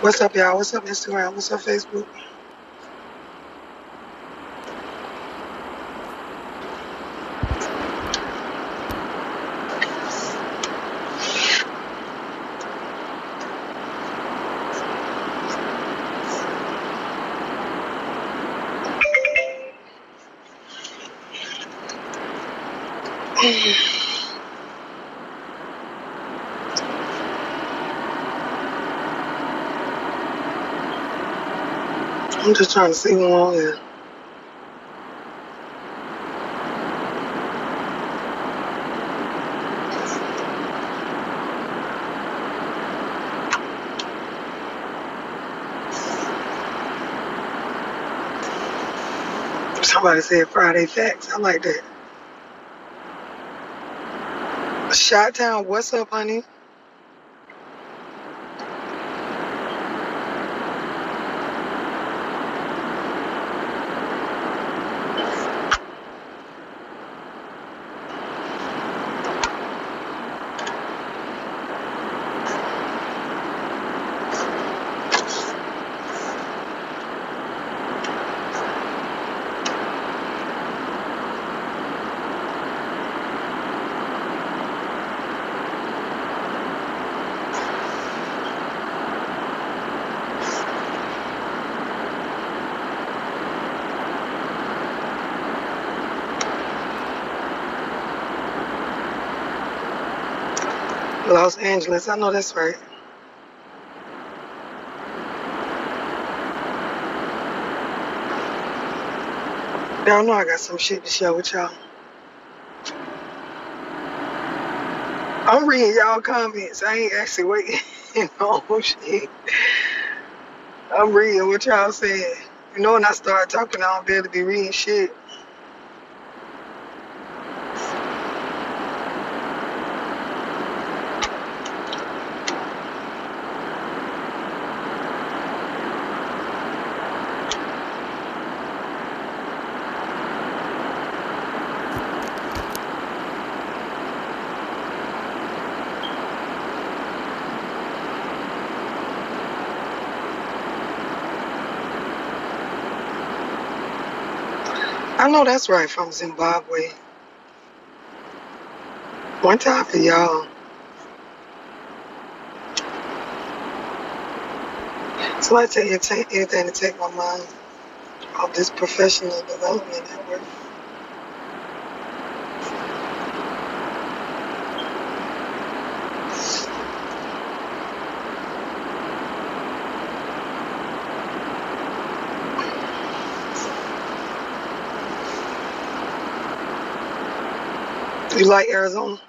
What's up, y'all? What's up, Instagram? What's up, Facebook? I'm just trying to see what's on here. Somebody said Friday Facts. I like that. Shot-Town, what's up, honey? Los Angeles, I know that's right. Y'all know I got some shit to share with y'all. I'm reading y'all comments. I ain't actually waiting on shit. I'm reading what y'all saying. You know, when I start talking, I don't be able to be reading shit. I know that's right, from Zimbabwe. One time for y'all. Somebody tell you anything to take my mind off this professional development network. You like Arizona?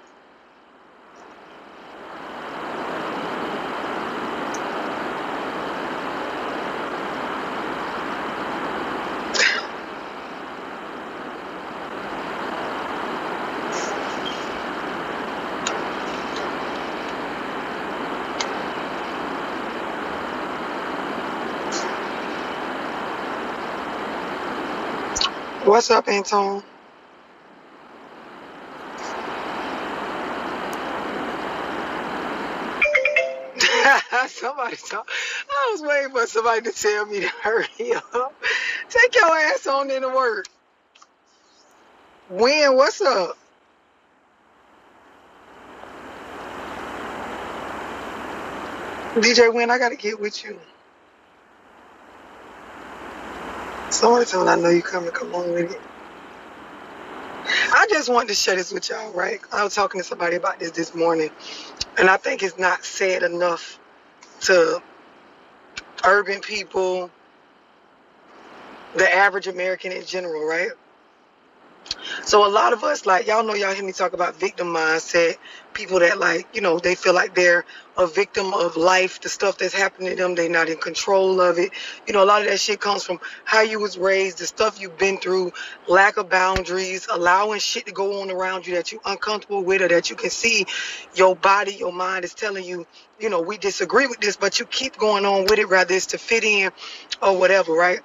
What's up, Antone? Somebody talk. I was waiting for somebody to tell me to hurry up. Take your ass on into work. Win, what's up? DJ Win, I gotta get with you. Somebody told me I know you coming. Come on with it. I just wanted to share this with y'all, right? I was talking to somebody about this morning, and I think it's not said enough to urban people, the average American in general, right? So a lot of us, like, y'all know, y'all hear me talk about victim mindset, people that, like, you know, they feel like they're a victim of life, the stuff that's happening to them, they're not in control of it. You know, a lot of that shit comes from how you was raised, the stuff you've been through, lack of boundaries, allowing shit to go on around you that you're uncomfortable with, or that you can see your body, your mind is telling you, you know, we disagree with this, but you keep going on with it, rather it's to fit in or whatever, right?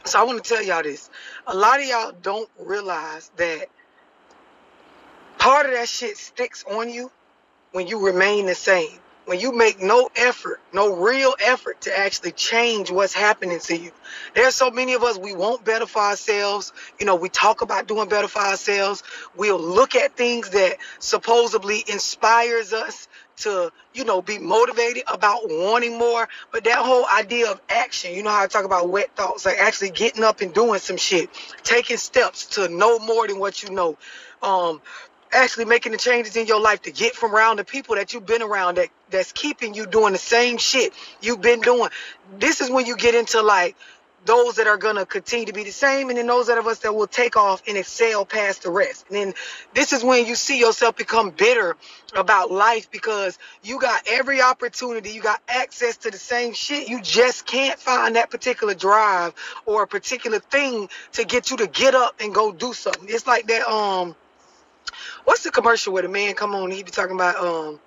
So I want to tell y'all this. A lot of y'all don't realize that part of that shit sticks on you when you remain the same. when you make no effort, no real effort to actually change what's happening to you. There's so many of us, we want better for ourselves. You know, we talk about doing better for ourselves. We'll look at things that supposedly inspires us to, you know, be motivated about wanting more. But that whole idea of action, you know how I talk about wet thoughts, like actually getting up and doing some shit, taking steps to know more than what you know. Actually making the changes in your life to get from around the people that you've been around that's keeping you doing the same shit you've been doing. This is when you get into like those that are going to continue to be the same, and then those of us that will take off and excel past the rest. And then this is when you see yourself become bitter about life because you got every opportunity, you got access to the same shit. You just can't find that particular drive or a particular thing to get you to get up and go do something. It's like that what's the commercial where the man come on and he be talking about,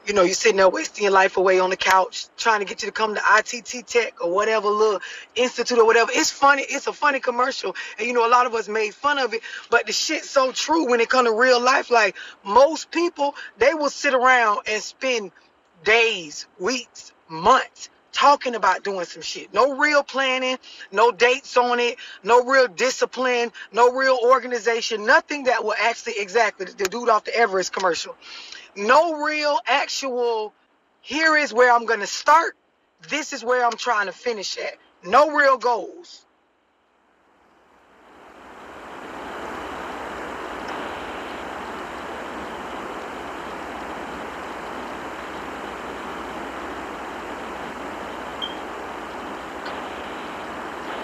you know, you're sitting there wasting your life away on the couch trying to get you to come to ITT Tech or whatever little institute or whatever. It's funny. It's a funny commercial. And, you know, a lot of us made fun of it. But the shit's so true when it comes to real life. Like, most people, they will sit around and spend days, weeks, months talking about doing some shit. No real planning, no dates on it, no real discipline, no real organization, nothing that will actually, exactly, the dude off the Everest commercial. No real actual, here is where I'm going to start, this is where I'm trying to finish at. No real goals.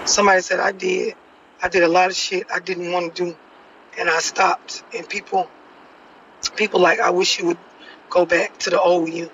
Somebody said I did a lot of shit I didn't want to do, and I stopped. And people like, I wish you would go back to the old you.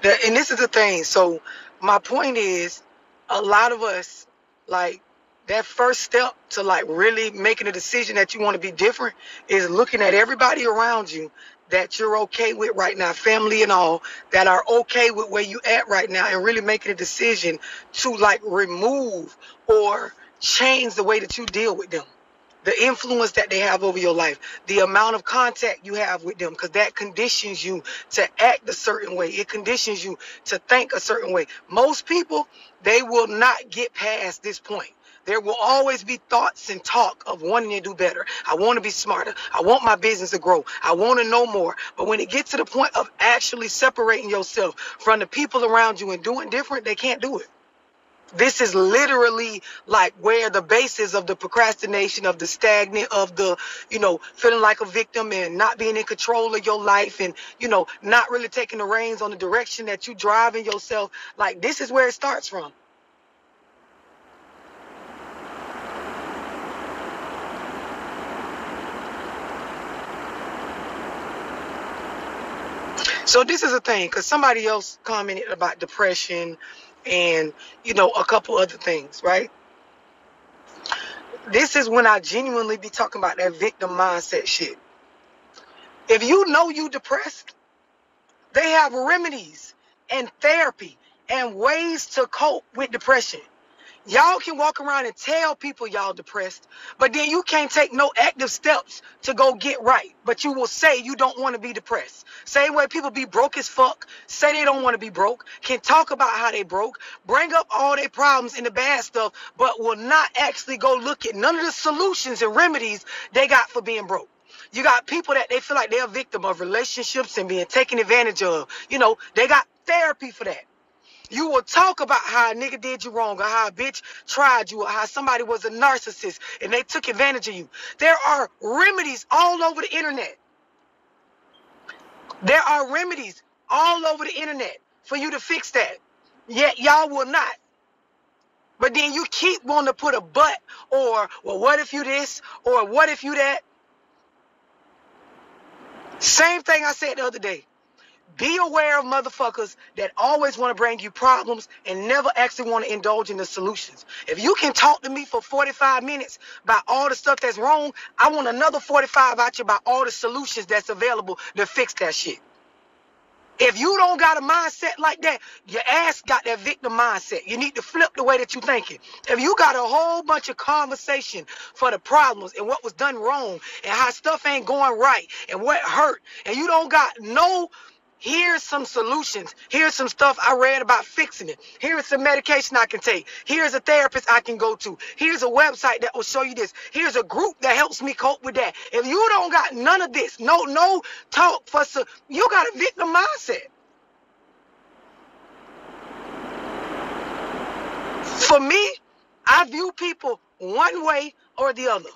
And this is the thing. So my point is, a lot of us, like, that first step to like really making a decision that you want to be different is looking at everybody around you that you're okay with right now, family and all, that are okay with where you at right now, and really making a decision to like remove or change the way that you deal with them, the influence that they have over your life, the amount of contact you have with them, because that conditions you to act a certain way. It conditions you to think a certain way. Most people, they will not get past this point. There will always be thoughts and talk of wanting to do better. I want to be smarter. I want my business to grow. I want to know more. But when it gets to the point of actually separating yourself from the people around you and doing different, they can't do it. This is literally like where the basis of the procrastination, of the stagnant, of the, you know, feeling like a victim and not being in control of your life and, you know, not really taking the reins on the direction that you driving yourself. Like, this is where it starts from. So this is a thing, because somebody else commented about depression and, you know, a couple other things, right? This is when I genuinely be talking about that victim mindset shit. If you know you depressed, they have remedies and therapy and ways to cope with depression. Y'all can walk around and tell people y'all depressed, but then you can't take no active steps to go get right. But you will say you don't want to be depressed. Same way people be broke as fuck, say they don't want to be broke, can talk about how they broke, bring up all their problems and the bad stuff, but will not actually go look at none of the solutions and remedies they got for being broke. You got people that they feel like they're a victim of relationships and being taken advantage of. You know, they got therapy for that. You will talk about how a nigga did you wrong, or how a bitch tried you, or how somebody was a narcissist and they took advantage of you. There are remedies all over the internet. There are remedies all over the internet for you to fix that. Yet y'all will not. But then you keep wanting to put a but, or, well, what if you this, or what if you that? Same thing I said the other day. Be aware of motherfuckers that always want to bring you problems and never actually want to indulge in the solutions. If you can talk to me for 45 minutes about all the stuff that's wrong, I want another 45 out you about all the solutions that's available to fix that shit. If you don't got a mindset like that, your ass got that victim mindset. You need to flip the way that you're thinking. If you got a whole bunch of conversation for the problems and what was done wrong and how stuff ain't going right and what hurt, and you don't got no Here's some solutions. Here's some stuff I read about fixing it. Here's some medication I can take. Here's a therapist I can go to. Here's a website that will show you this. Here's a group that helps me cope with that. If you don't got none of this, no talk for you got a victim mindset. For me, I view people one way or the other.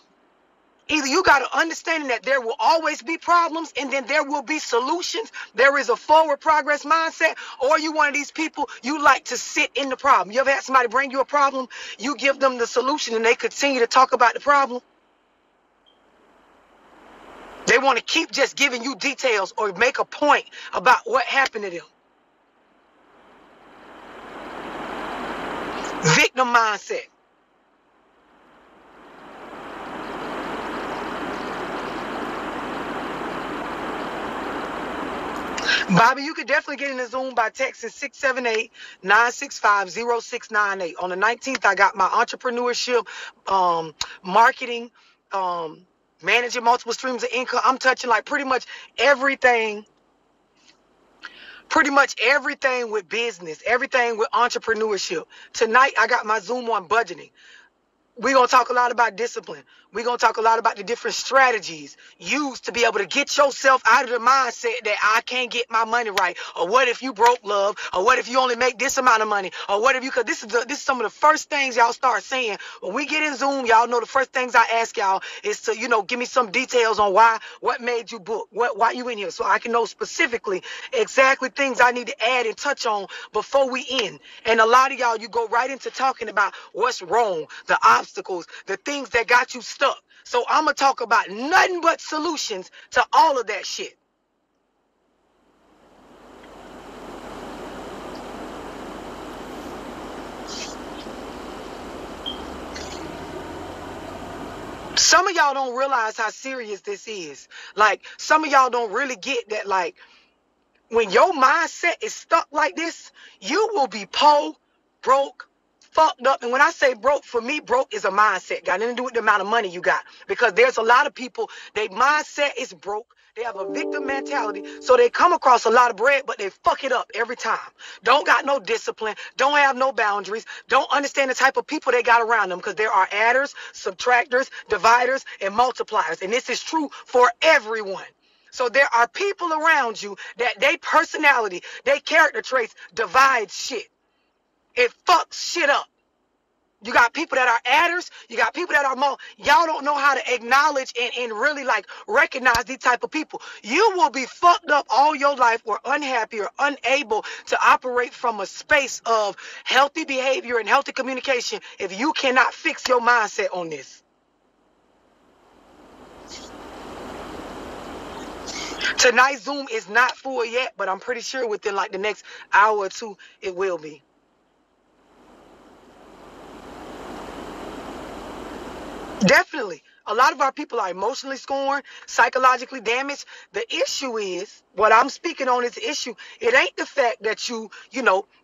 Either you got to understand that there will always be problems and then there will be solutions. There is a forward progress mindset, or you one of these people, you like to sit in the problem. You ever had somebody bring you a problem, you give them the solution and they continue to talk about the problem? They want to keep just giving you details or make a point about what happened to them. Victim mindset. Bobby, you could definitely get in the Zoom by texting 678-965-0698. On the 19th, I got my entrepreneurship, marketing, managing multiple streams of income. I'm touching like pretty much everything with business, everything with entrepreneurship. Tonight, I got my Zoom on budgeting. We're going to talk a lot about discipline. We're going to talk a lot about the different strategies used to be able to get yourself out of the mindset that I can't get my money right. Or what if you broke, love? Or what if you only make this amount of money? Or what if you, because this is some of the first things y'all start saying. When we get in Zoom, y'all know the first things I ask y'all is to, give me some details on what made you book, why you in here, so I can know specifically exactly things I need to add and touch on before we end. And a lot of y'all, you go right into talking about what's wrong, the obstacles, the things that got you stuck. So I'm going to talk about nothing but solutions to all of that shit. Some of y'all don't realize how serious this is. Like, some of y'all don't really get that, like, when your mindset is stuck like this, you will be poor, broke, fucked up. And when I say broke, for me, broke is a mindset. Got nothing to do with the amount of money you got. Because there's a lot of people, their mindset is broke. They have a victim mentality. So they come across a lot of bread, but they fuck it up every time. Don't got no discipline. Don't have no boundaries. Don't understand the type of people they got around them. Because there are adders, subtractors, dividers, and multipliers. And this is true for everyone. So there are people around you that they personality, they character traits divide shit. It fucks shit up. You got people that are adders. You got people that are more. Y'all don't know how to acknowledge and really like recognize these type of people. You will be fucked up all your life or unhappy or unable to operate from a space of healthy behavior and healthy communication if you cannot fix your mindset on this. Tonight's Zoom is not full yet, but I'm pretty sure within like the next hour or two, it will be. Definitely. A lot of our people are emotionally scorned, psychologically damaged. The issue is, what I'm speaking on is the issue. It ain't the fact that you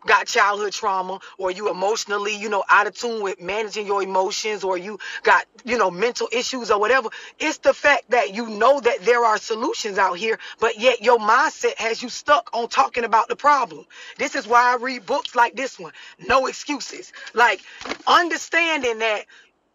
got childhood trauma or you emotionally, out of tune with managing your emotions or you got, mental issues or whatever. It's the fact that you know that there are solutions out here, but yet your mindset has you stuck on talking about the problem. This is why I read books like this one, No Excuses. Like, understanding that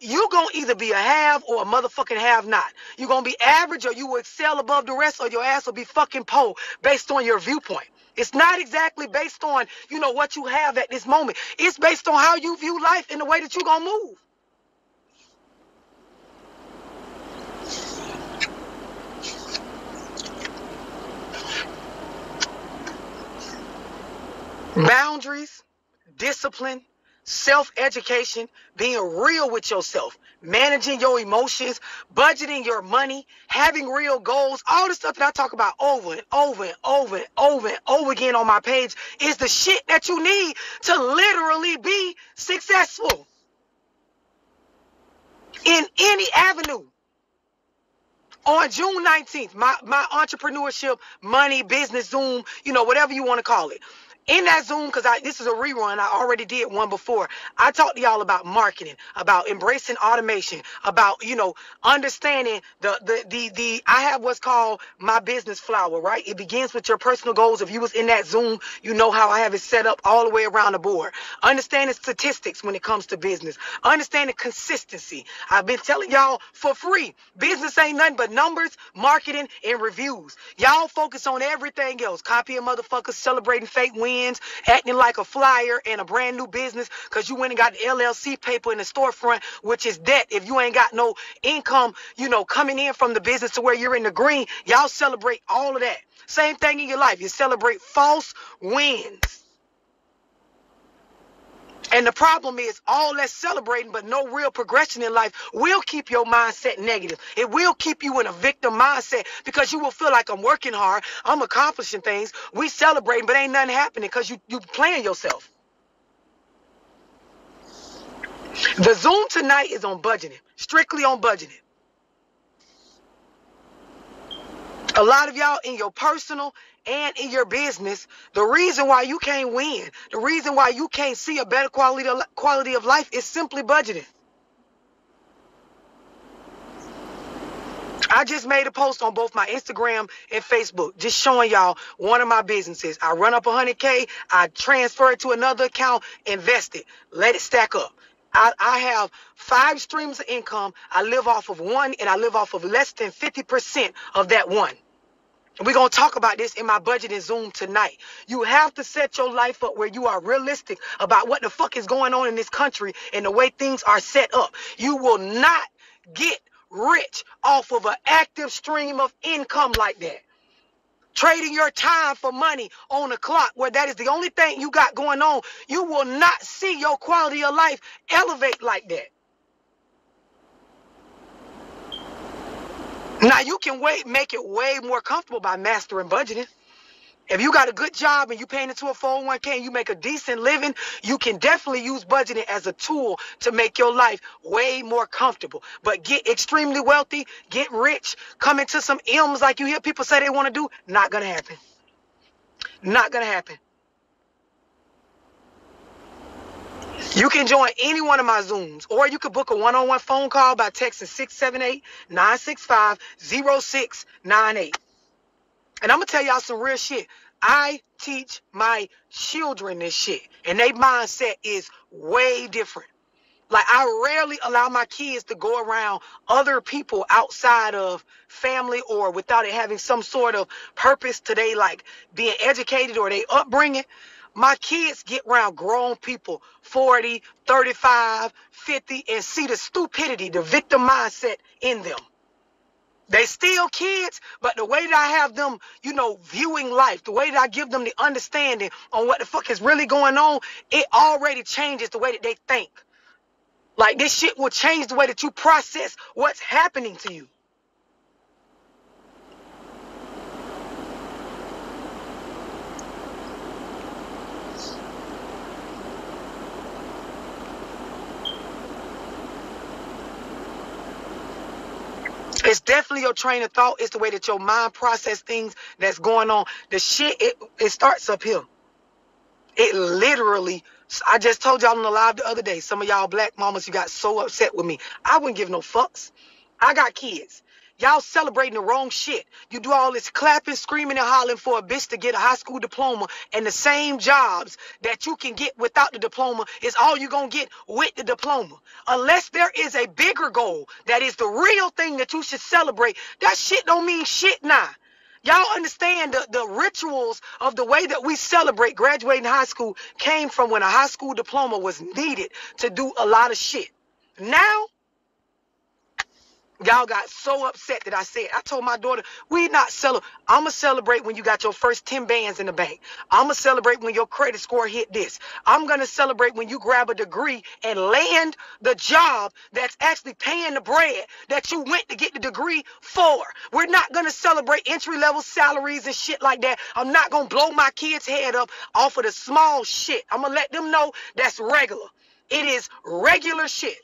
you're going to either be a have or a motherfucking have not. You're going to be average or you will excel above the rest or your ass will be fucking poor based on your viewpoint. It's not exactly based on, what you have at this moment. It's based on how you view life and the way that you're going to move. Boundaries, discipline, self-education, being real with yourself, managing your emotions, budgeting your money, having real goals, all the stuff that I talk about over and over and over and over and over again on my page is the shit that you need to literally be successful in any avenue. On June 19th, my entrepreneurship, money, business Zoom, whatever you want to call it. In that Zoom, because this is a rerun, I already did one before. I talked to y'all about marketing, about embracing automation, about, you know, understanding I have what's called my business flower, right? It begins with your personal goals. If you was in that Zoom, you know how I have it set up all the way around the board. Understanding statistics when it comes to business. Understanding consistency. I've been telling y'all for free, business ain't nothing but numbers, marketing, and reviews. Y'all focus on everything else. Copying motherfuckers, celebrating fake wins, acting like a flyer and a brand new business because you went and got the LLC paper in the storefront, which is debt. If you ain't got no income, you know, coming in from the business to where you're in the green, y'all celebrate all of that. Same thing in your life. You celebrate false wins. And the problem is all that celebrating but no real progression in life will keep your mindset negative. It will keep you in a victim mindset because you will feel like I'm working hard, I'm accomplishing things, we celebrating, but ain't nothing happening because you playing yourself. The Zoom tonight is on budgeting, strictly on budgeting. A lot of y'all in your personal and in your business, the reason why you can't win, the reason why you can't see a better quality of life is simply budgeting. I just made a post on both my Instagram and Facebook just showing y'all one of my businesses. I run up 100K, I transfer it to another account, invest it, let it stack up. I have 5 streams of income. I live off of one, and I live off of less than 50% of that one. We're going to talk about this in my budgeting Zoom tonight. You have to set your life up where you are realistic about what the fuck is going on in this country and the way things are set up. You will not get rich off of an active stream of income like that. Trading your time for money on the clock where that is the only thing you got going on, you will not see your quality of life elevate like that. Now, you can make it way more comfortable by mastering budgeting. If you got a good job and you paying into a 401k and you make a decent living, you can definitely use budgeting as a tool to make your life way more comfortable. But get extremely wealthy, get rich, come into some M's like you hear people say they want to do, not going to happen. Not going to happen. You can join any one of my Zooms, or you can book a one-on-one phone call by texting 678-965-0698. And I'm going to tell y'all some real shit. I teach my children this shit, and their mindset is way different. Like, I rarely allow my kids to go around other people outside of family or without it having some sort of purpose to they, like, being educated or they upbringing. My kids get around grown people, 40, 35, 50, and see the stupidity, the victim mindset in them. They still kids, but the way that I have them, you know, viewing life, the way that I give them the understanding on what the fuck is really going on, it already changes the way that they think. Like, this shit will change the way that you process what's happening to you. It's definitely your train of thought. It's the way that your mind processes things that's going on. The shit, it starts up here. It literally, I just told y'all on the live the other day, some of y'all black mamas, you got so upset with me. I wouldn't give no fucks. I got kids. Y'all celebrating the wrong shit. You do all this clapping, screaming, and hollering for a bitch to get a high school diploma, and the same jobs that you can get without the diploma is all you're going to get with the diploma. Unless there is a bigger goal that is the real thing that you should celebrate, that shit don't mean shit now. Y'all understand the rituals of the way that we celebrate graduating high school came from when a high school diploma was needed to do a lot of shit. Now, y'all got so upset that I told my daughter, we not celebrate. I'm going to celebrate when you got your first 10 bands in the bank. I'm going to celebrate when your credit score hit this. I'm going to celebrate when you grab a degree and land the job that's actually paying the bread that you went to get the degree for. We're not going to celebrate entry-level salaries and shit like that. I'm not going to blow my kids' head up off of the small shit. I'm going to let them know that's regular. It is regular shit.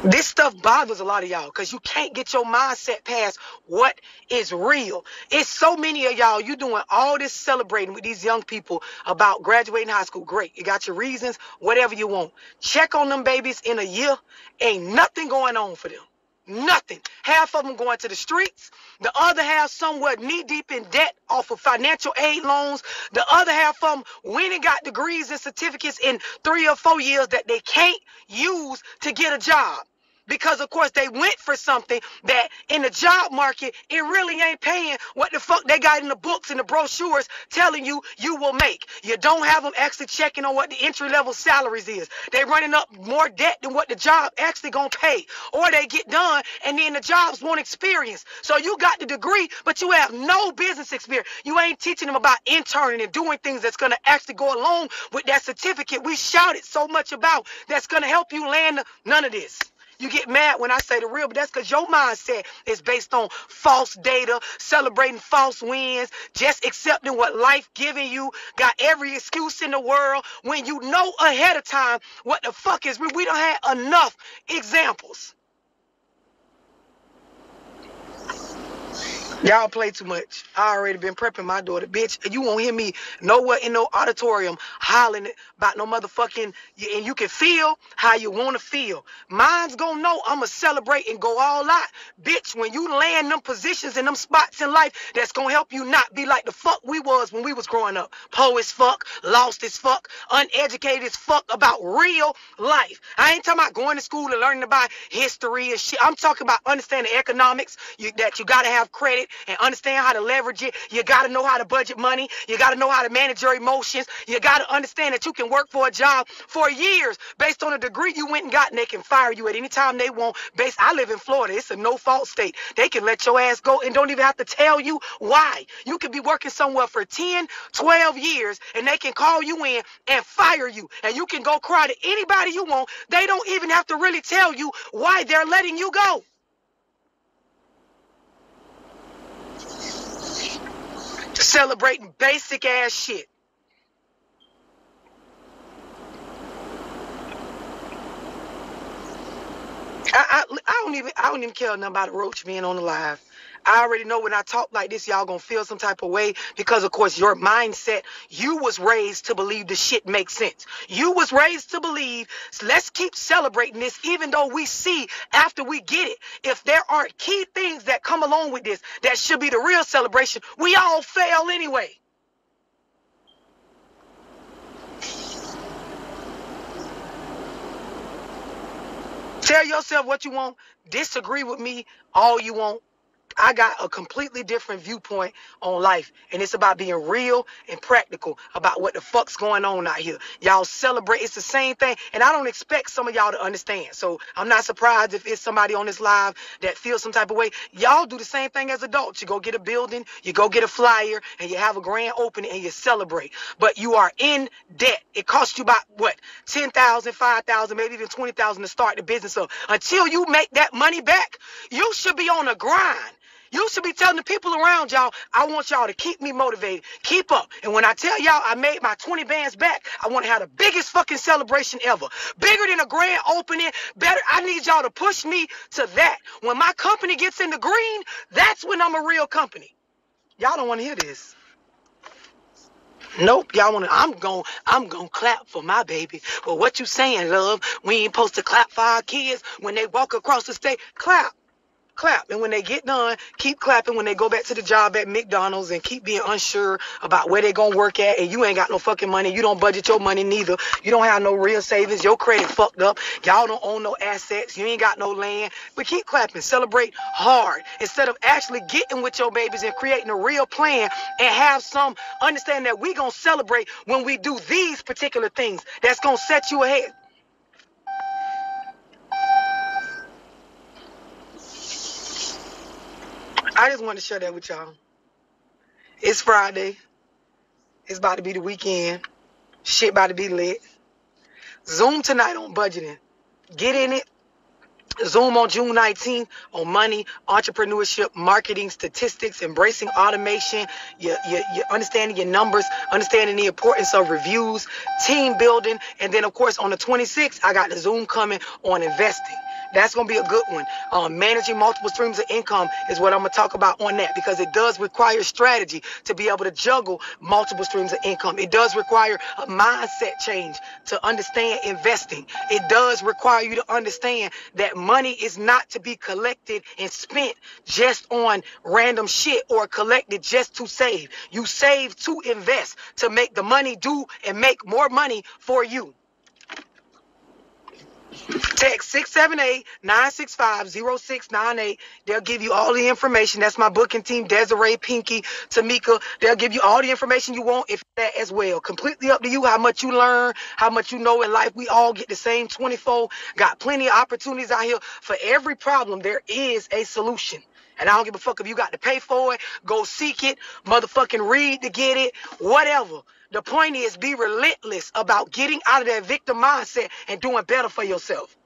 This stuff bothers a lot of y'all because you can't get your mindset past what is real. It's so many of y'all, you doing all this celebrating with these young people about graduating high school. Great. You got your reasons, whatever you want. Check on them babies in a year. Ain't nothing going on for them. Nothing. Half of them going to the streets. The other half somewhere knee deep in debt off of financial aid loans. The other half of them went and got degrees and certificates in 3 or 4 years that they can't use to get a job. Because, of course, they went for something that in the job market, it really ain't paying what the fuck they got in the books and the brochures telling you you will make. You don't have them actually checking on what the entry-level salaries is. They running up more debt than what the job actually going to pay. Or they get done, and then the jobs won't experience. So you got the degree, but you have no business experience. You ain't teaching them about interning and doing things that's going to actually go along with that certificate we shouted so much about that's going to help you land none of this. You get mad when I say the real, but that's because your mindset is based on false data, celebrating false wins, just accepting what life giving you, got every excuse in the world when you know ahead of time what the fuck is real. We don't have enough examples. Y'all play too much. I already been prepping my daughter. Bitch, you won't hear me nowhere in no auditorium hollering about no motherfucking, and you can feel how you want to feel. Mine's gonna know I'm gonna celebrate and go all out. Bitch, when you land them positions and them spots in life, that's gonna help you not be like the fuck we was when we was growing up. Poor as fuck, lost as fuck, uneducated as fuck about real life. I ain't talking about going to school and learning about history and shit. I'm talking about understanding economics, that you gotta have credit and understand how to leverage it. You got to know how to budget money. You got to know how to manage your emotions. You got to understand that you can work for a job for years based on a degree you went and got, and they can fire you at any time they want. I live in Florida. It's a no-fault state. They can let your ass go and don't even have to tell you why. You could be working somewhere for 10, 12 years, and they can call you in and fire you. And you can go cry to anybody you want. They don't even have to really tell you why they're letting you go. Celebrating basic ass shit. I don't even care nothing about a roach being on the live. I already know when I talk like this, y'all gonna feel some type of way because, of course, your mindset, you was raised to believe the shit makes sense. You was raised to believe, so let's keep celebrating this even though we see after we get it, if there aren't key things that come along with this, that should be the real celebration, we all fail anyway. Tell yourself what you want. Disagree with me all you want. I got a completely different viewpoint on life, and it's about being real and practical about what the fuck's going on out here. Y'all celebrate. It's the same thing, and I don't expect some of y'all to understand. So I'm not surprised if it's somebody on this live that feels some type of way. Y'all do the same thing as adults. You go get a building, you go get a flyer, and you have a grand opening, and you celebrate. But you are in debt. It costs you about, what, $10,000, $5,000, maybe even $20,000 to start the business up. Until you make that money back, you should be on a grind. You should be telling the people around y'all, I want y'all to keep me motivated. Keep up. And when I tell y'all I made my 20 bands back, I want to have the biggest fucking celebration ever. Bigger than a grand opening. Better. I need y'all to push me to that. When my company gets in the green, that's when I'm a real company. Y'all don't want to hear this. Nope, y'all want to, I'm going to clap for my baby. Well, what you saying, love? We ain't supposed to clap for our kids when they walk across the stage. Clap. Clap, and when they get done, keep clapping when they go back to the job at McDonald's and keep being unsure about where they're gonna work at, and you ain't got no fucking money. You don't budget your money neither. You don't have no real savings. Your credit fucked up. Y'all don't own no assets. You ain't got no land. But keep clapping. Celebrate hard instead of actually getting with your babies and creating a real plan and have some understand that we gonna celebrate when we do these particular things that's gonna set you ahead. I just want to share that with y'all. It's Friday. It's about to be the weekend. Shit about to be lit. Zoom tonight on budgeting. Get in it. Zoom on June 19th on money, entrepreneurship, marketing, statistics, embracing automation, you understanding your numbers, understanding the importance of reviews, team building, and then, of course, on the 26th, I got the Zoom coming on investing. That's going to be a good one. Managing multiple streams of income is what I'm going to talk about on that, because it does require strategy to be able to juggle multiple streams of income. It does require a mindset change to understand investing. It does require you to understand that money is not to be collected and spent just on random shit or collected just to save. You save to invest, to make the money do and make more money for you. Text 678-965-0698. They'll give you all the information. That's my booking team, Desiree, Pinky, Tamika. They'll give you all the information you want, if that as well. Completely up to you how much you learn, how much you know in life. We all get the same 24. Got plenty of opportunities out here. For every problem, there is a solution. And I don't give a fuck if you got to pay for it, go seek it, motherfucking read to get it, whatever. The point is, be relentless about getting out of that victim mindset and doing better for yourself.